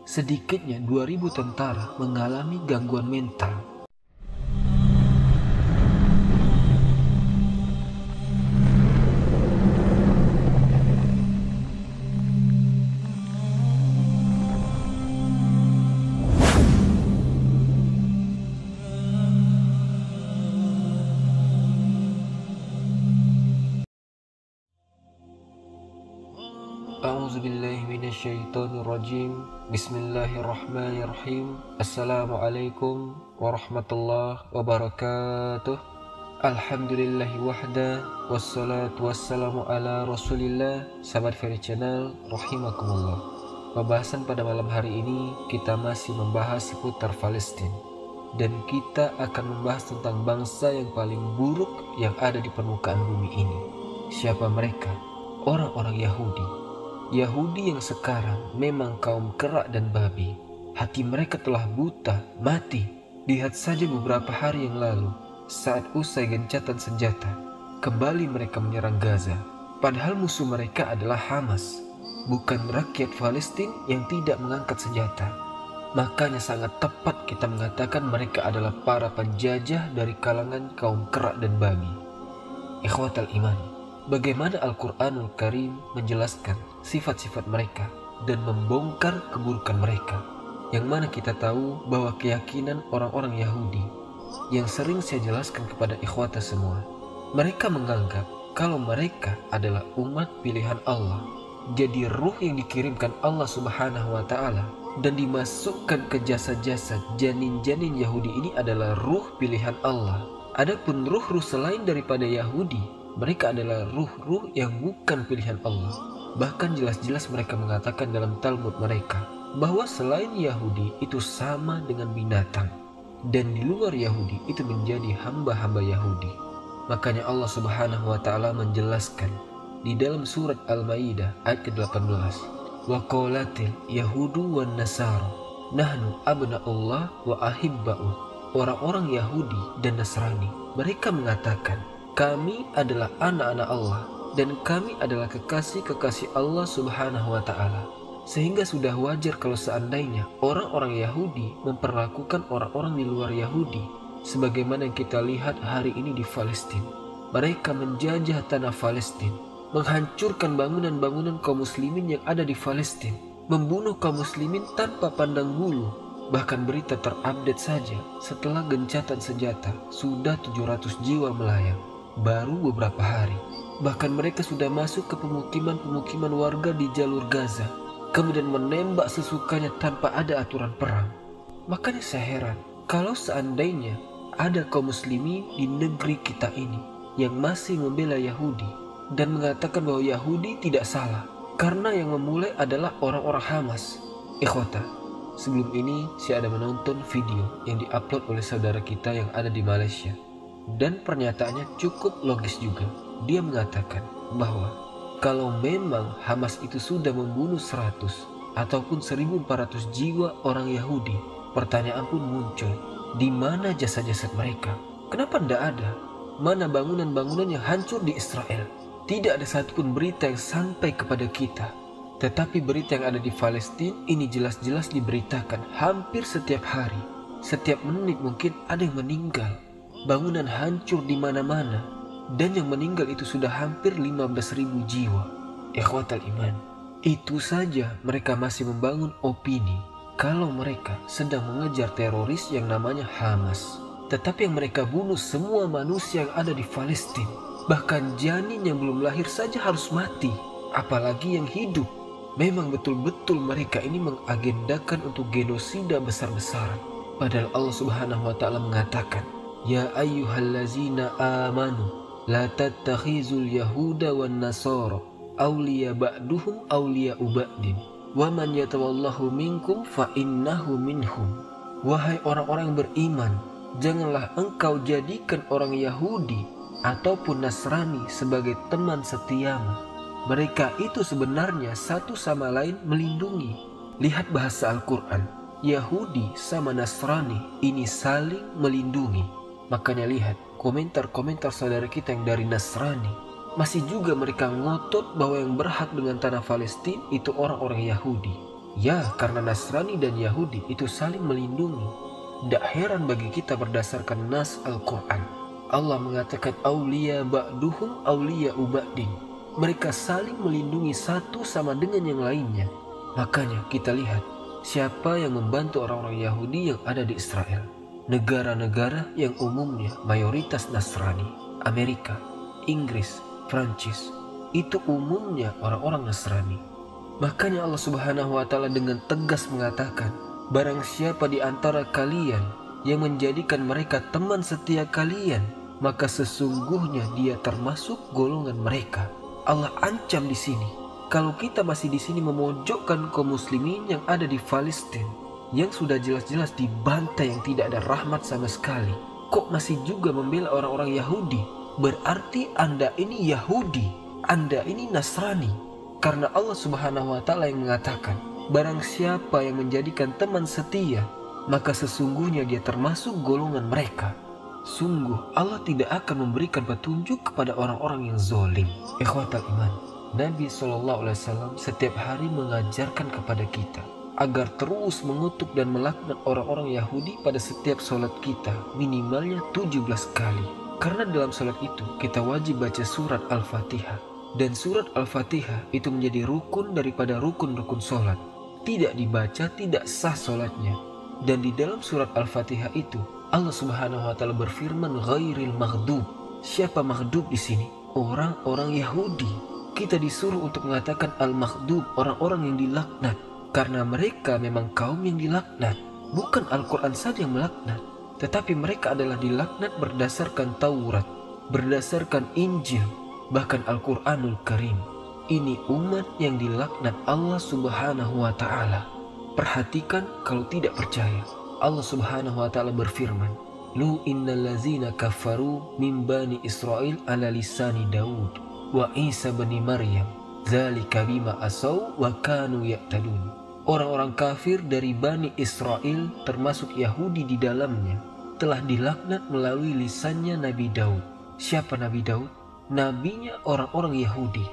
sedikitnya 2.000 tentara mengalami gangguan mental. A'udzubillahi minasyaitonirrajim. Bismillahirrahmanirrahim. Assalamualaikum warahmatullahi wabarakatuh. Alhamdulillahi wahda, wassalatu wassalamu ala rasulillah. Sahabat Ferry Channel, rahimakumullah. Pembahasan pada malam hari ini kita masih membahas seputar Palestina. Dan kita akan membahas tentang bangsa yang paling buruk yang ada di permukaan bumi ini. Siapa mereka? Orang-orang Yahudi. Yahudi yang sekarang memang kaum kerak dan babi. Hati mereka telah buta, mati. Lihat saja beberapa hari yang lalu, saat usai gencatan senjata, kembali mereka menyerang Gaza. Padahal musuh mereka adalah Hamas, bukan rakyat Palestina yang tidak mengangkat senjata. Makanya sangat tepat kita mengatakan mereka adalah para penjajah dari kalangan kaum kerak dan babi. Ikhwatal iman, bagaimana Al-Quranul Karim menjelaskan sifat-sifat mereka dan membongkar keburukan mereka, yang mana kita tahu bahwa keyakinan orang-orang Yahudi yang sering saya jelaskan kepada ikhwata semua, mereka menganggap kalau mereka adalah umat pilihan Allah. Jadi ruh yang dikirimkan Allah Subhanahu wa Ta'ala dan dimasukkan ke jasad-jasad janin-janin Yahudi ini adalah ruh pilihan Allah. Adapun ruh-ruh selain daripada Yahudi, mereka adalah ruh-ruh yang bukan pilihan Allah. Bahkan jelas-jelas mereka mengatakan dalam Talmud mereka bahwa selain Yahudi itu sama dengan binatang, dan di luar Yahudi itu menjadi hamba-hamba Yahudi. Makanya Allah Subhanahu wa Ta'ala menjelaskan di dalam surat Al-Maidah ayat ke-18, wa qalatil yahudu wan nasara nahnu abna'ullah wa ahibba'u. Orang-orang Yahudi dan Nasrani mereka mengatakan, kami adalah anak-anak Allah dan kami adalah kekasih-kekasih Allah Subhanahu wa Ta'ala. Sehingga sudah wajar kalau seandainya orang-orang Yahudi memperlakukan orang-orang di luar Yahudi sebagaimana yang kita lihat hari ini di Palestina. Mereka menjajah tanah Palestina, menghancurkan bangunan-bangunan kaum muslimin yang ada di Palestina, membunuh kaum muslimin tanpa pandang bulu. Bahkan berita terupdate saja setelah gencatan senjata sudah 700 jiwa melayang baru beberapa hari. Bahkan mereka sudah masuk ke pemukiman-pemukiman warga di jalur Gaza, kemudian menembak sesukanya tanpa ada aturan perang. Makanya saya heran kalau seandainya ada kaum muslimin di negeri kita ini yang masih membela Yahudi dan mengatakan bahwa Yahudi tidak salah karena yang memulai adalah orang-orang Hamas. Ikhwata, sebelum ini saya ada menonton video yang diupload oleh saudara kita yang ada di Malaysia, dan pernyataannya cukup logis juga. Dia mengatakan bahwa kalau memang Hamas itu sudah membunuh 100 ataupun 1.400 jiwa orang Yahudi, pertanyaan pun muncul, di mana jasad-jasad mereka? Kenapa tidak ada? Mana bangunan-bangunan yang hancur di Israel? Tidak ada satupun berita yang sampai kepada kita. Tetapi berita yang ada di Palestina ini jelas-jelas diberitakan hampir setiap hari. Setiap menit mungkin ada yang meninggal. Bangunan hancur di mana-mana. Dan yang meninggal itu sudah hampir 15.000 jiwa. Ikhwatal iman, itu saja mereka masih membangun opini kalau mereka sedang mengejar teroris yang namanya Hamas. Tetapi yang mereka bunuh semua manusia yang ada di Palestina. Bahkan janin yang belum lahir saja harus mati, apalagi yang hidup. Memang betul-betul mereka ini mengagendakan untuk genosida besar-besaran. Padahal Allah Subhanahu wa Ta'ala mengatakan, ya ayyuhallazina amanu la tattakhizul yahuda wan nasara awliya ba'duhum awliya ba'din wa man yatawallahu minkum fa innahu minhum. Wahai orang-orang yang beriman, janganlah engkau jadikan orang Yahudi ataupun Nasrani sebagai teman setiamu. Mereka itu sebenarnya satu sama lain melindungi. Lihat bahasa Al-Quran, Yahudi sama Nasrani ini saling melindungi. Makanya lihat komentar-komentar saudara kita yang dari Nasrani, masih juga mereka ngotot bahwa yang berhak dengan tanah Palestina itu orang-orang Yahudi. Ya, karena Nasrani dan Yahudi itu saling melindungi. Tidak heran bagi kita berdasarkan nas Al-Quran. Allah mengatakan aulia ba'duhum aulia ba'din. Mereka saling melindungi satu sama dengan yang lainnya. Makanya kita lihat siapa yang membantu orang-orang Yahudi yang ada di Israel. Negara-negara yang umumnya mayoritas Nasrani. Amerika, Inggris, Prancis, itu umumnya orang-orang Nasrani. Makanya Allah Subhanahu wa Ta'ala dengan tegas mengatakan, barang siapa di antara kalian yang menjadikan mereka teman setia kalian, maka sesungguhnya dia termasuk golongan mereka. Allah ancam di sini. Kalau kita masih di sini memojokkan kaum muslimin yang ada di Palestina, yang sudah jelas-jelas dibantai, yang tidak ada rahmat sama sekali, kok masih juga membela orang-orang Yahudi? Berarti Anda ini Yahudi, Anda ini Nasrani. Karena Allah Subhanahu wa Ta'ala yang mengatakan, barang siapa yang menjadikan teman setia, maka sesungguhnya dia termasuk golongan mereka. Sungguh Allah tidak akan memberikan petunjuk kepada orang-orang yang zalim. Ikhwatal iman, Nabi SAW setiap hari mengajarkan kepada kita agar terus mengutuk dan melaknat orang-orang Yahudi pada setiap sholat kita, minimalnya 17 kali. Karena dalam sholat itu kita wajib baca surat Al-Fatihah. Dan surat Al-Fatihah itu menjadi rukun daripada rukun-rukun sholat. Tidak dibaca, tidak sah sholatnya. Dan di dalam surat Al-Fatihah itu Allah Subhanahu wa Ta'ala berfirman ghairil maghdub. Siapa maghdub di sini? Orang-orang Yahudi. Kita disuruh untuk mengatakan al-maghdub, orang-orang yang dilaknat, karena mereka memang kaum yang dilaknat. Bukan Al-Quran saja yang melaknat, tetapi mereka adalah dilaknat berdasarkan Taurat, berdasarkan Injil, bahkan Al-Quranul Karim. Ini umat yang dilaknat Allah Subhanahu wa Ta'ala. Perhatikan kalau tidak percaya. Allah Subhanahu wa Ta'ala berfirman, lu innal lazina kafaru min bani Israel ala lisani Daud wa Isa bin Maryam zalika bima asaw wa kanu ya'tadun. Orang-orang kafir dari Bani Israel termasuk Yahudi di dalamnya telah dilaknat melalui lisannya Nabi Daud. Siapa Nabi Daud? Nabinya orang-orang Yahudi.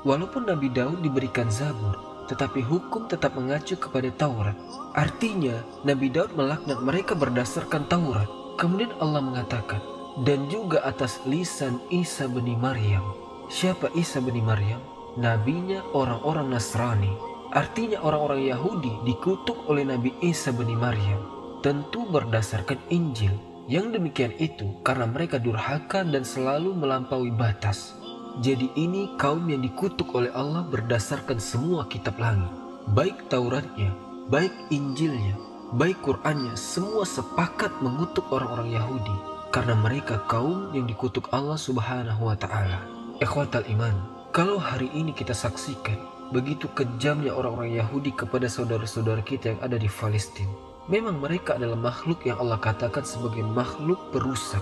Walaupun Nabi Daud diberikan Zabur, tetapi hukum tetap mengacu kepada Taurat. Artinya Nabi Daud melaknat mereka berdasarkan Taurat. Kemudian Allah mengatakan, dan juga atas lisan Isa bin Maryam. Siapa Isa bin Maryam? Nabinya orang-orang Nasrani. Artinya orang-orang Yahudi dikutuk oleh Nabi Isa bin Maryam. Tentu berdasarkan Injil. Yang demikian itu karena mereka durhaka dan selalu melampaui batas. Jadi ini kaum yang dikutuk oleh Allah berdasarkan semua kitab langit. Baik Tauratnya, baik Injilnya, baik Qur'annya, semua sepakat mengutuk orang-orang Yahudi. Karena mereka kaum yang dikutuk Allah Subhanahu wa Ta'ala. Ikhwatal iman, kalau hari ini kita saksikan begitu kejamnya orang-orang Yahudi kepada saudara-saudara kita yang ada di Palestina. Memang mereka adalah makhluk yang Allah katakan sebagai makhluk perusak.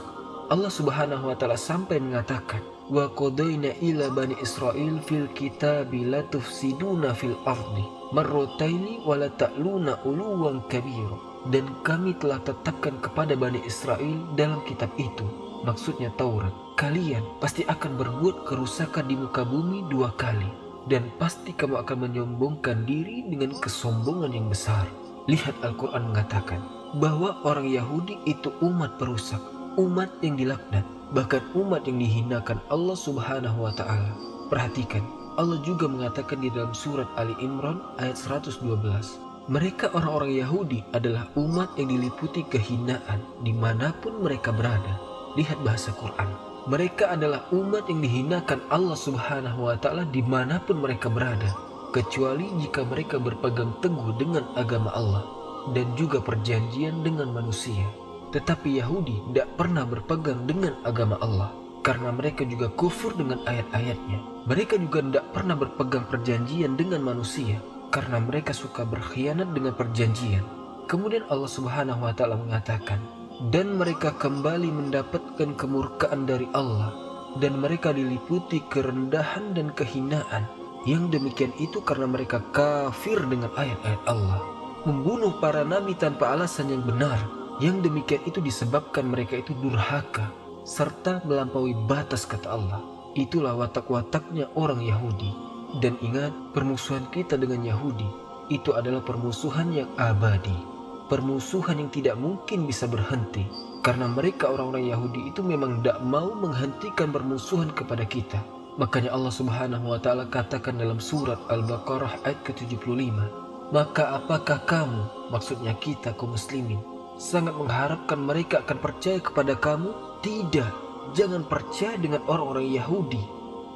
Allah Subhanahu wa Ta'ala sampai mengatakan, wa qadaina ila bani Israel fil kitabi la tufsiduna fil ardi marrataini wa la ta'luna uluwan kabira. Dan kami telah tetapkan kepada Bani Israel dalam kitab itu, maksudnya Taurat, kalian pasti akan berbuat kerusakan di muka bumi 2 kali, dan pasti kamu akan menyombongkan diri dengan kesombongan yang besar. Lihat Al-Quran mengatakan bahwa orang Yahudi itu umat perusak, umat yang dilaknat, bahkan umat yang dihinakan Allah Subhanahu wa Ta'ala. Perhatikan, Allah juga mengatakan di dalam surat Ali Imran ayat 112, mereka orang-orang Yahudi adalah umat yang diliputi kehinaan dimanapun mereka berada. Lihat bahasa Quran, mereka adalah umat yang dihinakan Allah Subhanahu wa Ta'ala dimanapun mereka berada, kecuali jika mereka berpegang teguh dengan agama Allah dan juga perjanjian dengan manusia. Tetapi Yahudi tidak pernah berpegang dengan agama Allah, karena mereka juga kufur dengan ayat-ayatnya. Mereka juga tidak pernah berpegang perjanjian dengan manusia, karena mereka suka berkhianat dengan perjanjian. Kemudian Allah Subhanahu wa Ta'ala mengatakan, dan mereka kembali mendapatkan kemurkaan dari Allah, dan mereka diliputi kerendahan dan kehinaan. Yang demikian itu karena mereka kafir dengan ayat-ayat Allah, membunuh para nabi tanpa alasan yang benar. Yang demikian itu disebabkan mereka itu durhaka serta melampaui batas, kata Allah. Itulah watak-wataknya orang Yahudi. Dan ingat, permusuhan kita dengan Yahudi itu adalah permusuhan yang abadi, permusuhan yang tidak mungkin bisa berhenti, karena mereka orang-orang Yahudi itu memang tidak mau menghentikan permusuhan kepada kita. Makanya Allah Subhanahu wa Ta'ala katakan dalam surat Al-Baqarah ayat ke-75, maka apakah kamu, maksudnya kita kaum muslimin, sangat mengharapkan mereka akan percaya kepada kamu? Tidak, jangan percaya dengan orang-orang Yahudi.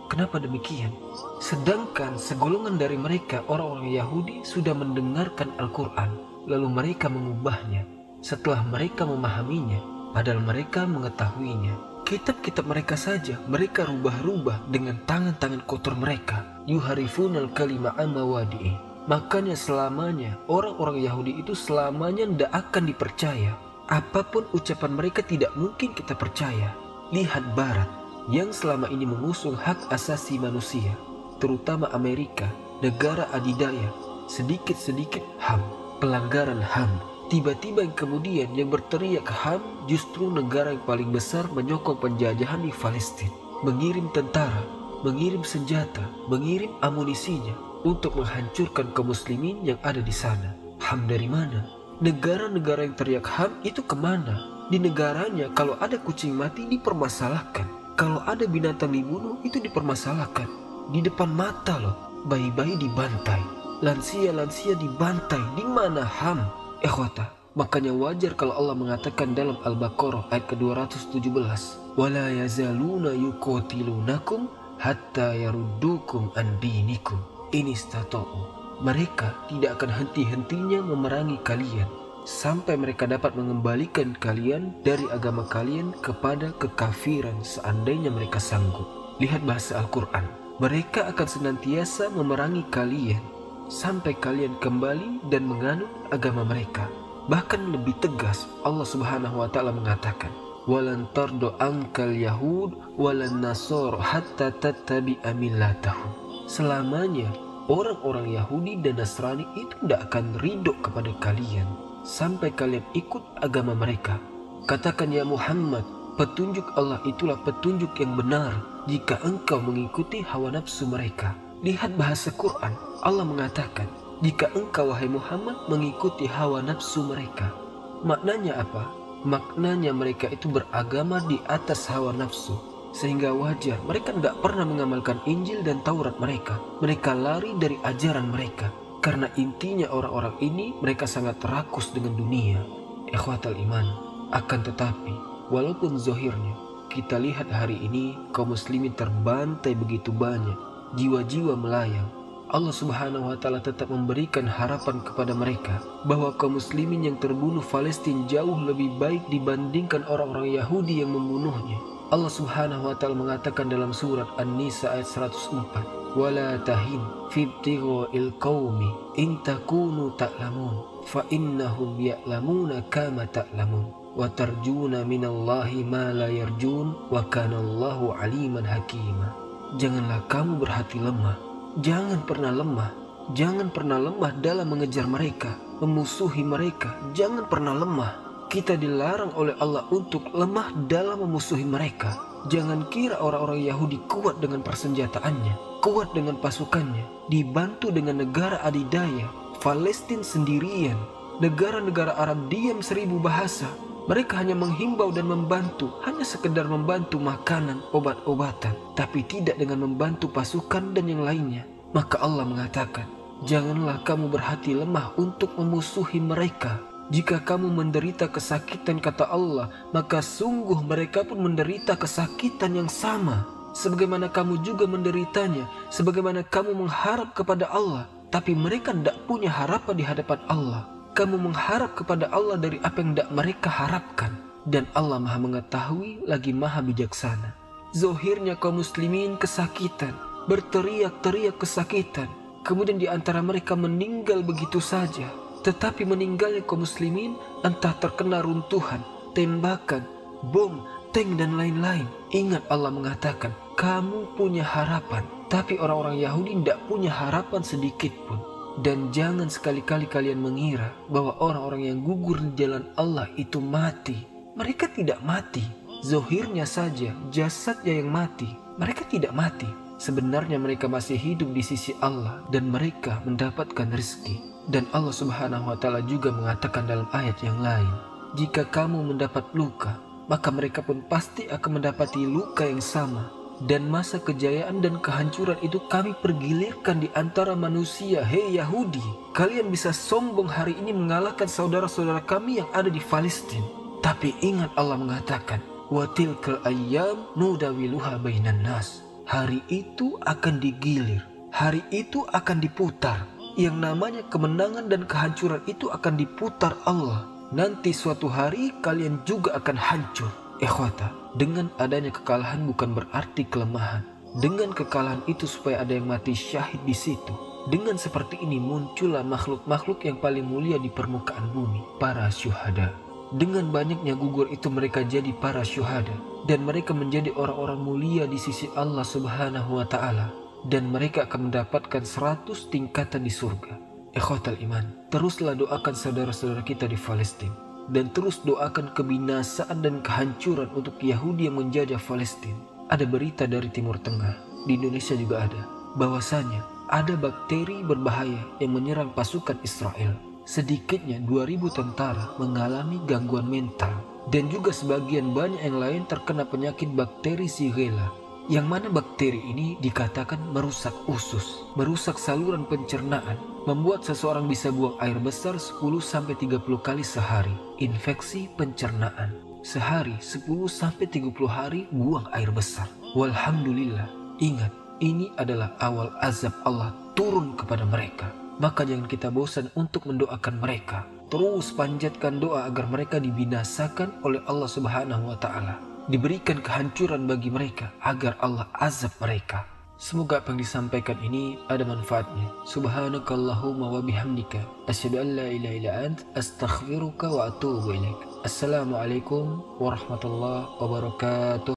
Kenapa demikian? Sedangkan segolongan dari mereka orang-orang Yahudi sudah mendengarkan Al-Quran, lalu mereka mengubahnya setelah mereka memahaminya, padahal mereka mengetahuinya. Kitab-kitab mereka saja mereka rubah-rubah dengan tangan-tangan kotor mereka. Yuharifunal kalima amawadi'i. Makanya selamanya orang-orang Yahudi itu selamanya tidak akan dipercaya. Apapun ucapan mereka tidak mungkin kita percaya. Lihat Barat yang selama ini mengusung hak asasi manusia, terutama Amerika, negara adidaya, sedikit-sedikit HAM, pelanggaran HAM. Tiba-tiba kemudian yang berteriak HAM justru negara yang paling besar menyokong penjajahan di Palestina, mengirim tentara, mengirim senjata, mengirim amunisinya untuk menghancurkan kaum muslimin yang ada di sana. HAM dari mana? Negara-negara yang teriak HAM itu kemana? Di negaranya kalau ada kucing mati dipermasalahkan, kalau ada binatang dibunuh itu dipermasalahkan. Di depan mata loh, bayi-bayi dibantai, lansia-lansia dibantai. Di mana HAM? Ikhwata, makanya wajar kalau Allah mengatakan dalam Al-Baqarah ayat ke-217, wala yazaluna yuqatilunakum hatta yaruddukum an dinikum in istata'u. Mereka tidak akan henti-hentinya memerangi kalian sampai mereka dapat mengembalikan kalian dari agama kalian kepada kekafiran seandainya mereka sanggup. Lihat bahasa Al-Quran, mereka akan senantiasa memerangi kalian sampai kalian kembali dan menganut agama mereka. Bahkan lebih tegas Allah Subhanahu wa Ta'ala mengatakan, walan tardo angkal yahud walan nasor hatta tattabi'a millatahum. Selamanya orang-orang Yahudi dan Nasrani itu tidak akan ridho kepada kalian sampai kalian ikut agama mereka. Katakan ya Muhammad, petunjuk Allah itulah petunjuk yang benar jika engkau mengikuti hawa nafsu mereka. Lihat bahasa Quran, Allah mengatakan, jika engkau wahai Muhammad mengikuti hawa nafsu mereka. Maknanya apa? Maknanya mereka itu beragama di atas hawa nafsu, sehingga wajar mereka tidak pernah mengamalkan Injil dan Taurat mereka. Mereka lari dari ajaran mereka, karena intinya orang-orang ini mereka sangat rakus dengan dunia. Ikhwatal iman, akan tetapi walaupun zahirnya kita lihat hari ini kaum muslimin terbantai begitu banyak, jiwa-jiwa melayang, Allah Subhanahu wa Ta'ala tetap memberikan harapan kepada mereka bahwa kaum muslimin yang terbunuh Palestina jauh lebih baik dibandingkan orang-orang Yahudi yang membunuhnya. Allah Subhanahu wa Ta'ala mengatakan dalam surat An-Nisa ayat 104, wala tahin fi ibtigha'il qaumi in takunu ta'lamun fa innahum ya'lamuna kama ta'lamun wa tarjuna minallahi ma la yarjun wa kana Allahu aliman hakima. Janganlah kamu berhati lemah, jangan pernah lemah, jangan pernah lemah dalam mengejar mereka, memusuhi mereka. Jangan pernah lemah. Kita dilarang oleh Allah untuk lemah dalam memusuhi mereka. Jangan kira orang-orang Yahudi kuat dengan persenjataannya, kuat dengan pasukannya, dibantu dengan negara adidaya, Palestina sendirian, negara-negara Arab diam 1000 bahasa. Mereka hanya menghimbau dan membantu, hanya sekedar membantu makanan, obat-obatan, tapi tidak dengan membantu pasukan dan yang lainnya. Maka Allah mengatakan, janganlah kamu berhati lemah untuk memusuhi mereka. Jika kamu menderita kesakitan, kata Allah, maka sungguh mereka pun menderita kesakitan yang sama, sebagaimana kamu juga menderitanya, sebagaimana kamu mengharap kepada Allah, tapi mereka tidak punya harapan di hadapan Allah. Kamu mengharap kepada Allah dari apa yang tidak mereka harapkan, dan Allah maha mengetahui lagi maha bijaksana. Zohirnya kaum muslimin kesakitan, berteriak-teriak kesakitan, kemudian di antara mereka meninggal begitu saja. Tetapi meninggalnya kaum muslimin entah terkena runtuhan, tembakan, bom, tank dan lain-lain. Ingat Allah mengatakan, kamu punya harapan, tapi orang-orang Yahudi tidak punya harapan sedikit pun. Dan jangan sekali-kali kalian mengira bahwa orang-orang yang gugur di jalan Allah itu mati. Mereka tidak mati. Zohirnya saja, jasadnya yang mati. Mereka tidak mati. Sebenarnya mereka masih hidup di sisi Allah dan mereka mendapatkan rezeki. Dan Allah Subhanahu wa Ta'ala juga mengatakan dalam ayat yang lain, jika kamu mendapat luka, maka mereka pun pasti akan mendapati luka yang sama. Dan masa kejayaan dan kehancuran itu kami pergilirkan di antara manusia. Hei Yahudi, kalian bisa sombong hari ini mengalahkan saudara-saudara kami yang ada di Palestina. Tapi ingat Allah mengatakan, wa tilkal ayyam nudawiluha bainan nas. Hari itu akan digilir, hari itu akan diputar. Yang namanya kemenangan dan kehancuran itu akan diputar Allah. Nanti suatu hari kalian juga akan hancur. Ikhwata, dengan adanya kekalahan bukan berarti kelemahan. Dengan kekalahan itu supaya ada yang mati syahid di situ. Dengan seperti ini muncullah makhluk-makhluk yang paling mulia di permukaan bumi, para syuhada. Dengan banyaknya gugur itu mereka jadi para syuhada, dan mereka menjadi orang-orang mulia di sisi Allah Subhanahu wa Ta'ala, dan mereka akan mendapatkan 100 tingkatan di surga. Ikhwatal iman, teruslah doakan saudara-saudara kita di Palestina, dan terus doakan kebinasaan dan kehancuran untuk Yahudi yang menjajah Palestina. Ada berita dari Timur Tengah, di Indonesia juga ada, bahwasanya ada bakteri berbahaya yang menyerang pasukan Israel. Sedikitnya 2000 tentara mengalami gangguan mental, dan juga sebagian banyak yang lain terkena penyakit bakteri Shigella, yang mana bakteri ini dikatakan merusak usus, merusak saluran pencernaan, membuat seseorang bisa buang air besar 10-30 kali sehari. Infeksi pencernaan, sehari 10-30 hari buang air besar. Walhamdulillah, ingat, ini adalah awal azab Allah turun kepada mereka. Maka jangan kita bosan untuk mendoakan mereka. Terus panjatkan doa agar mereka dibinasakan oleh Allah Subhanahu wa Ta'ala, diberikan kehancuran bagi mereka agar Allah azab mereka. Semoga apa yang disampaikan ini ada manfaatnya. Subhanakallahumma wa bihamdika asyhadu an la ilaha illa ant astaghfiruka wa atubu ilaik. Assalamualaikum warahmatullahi wabarakatuh.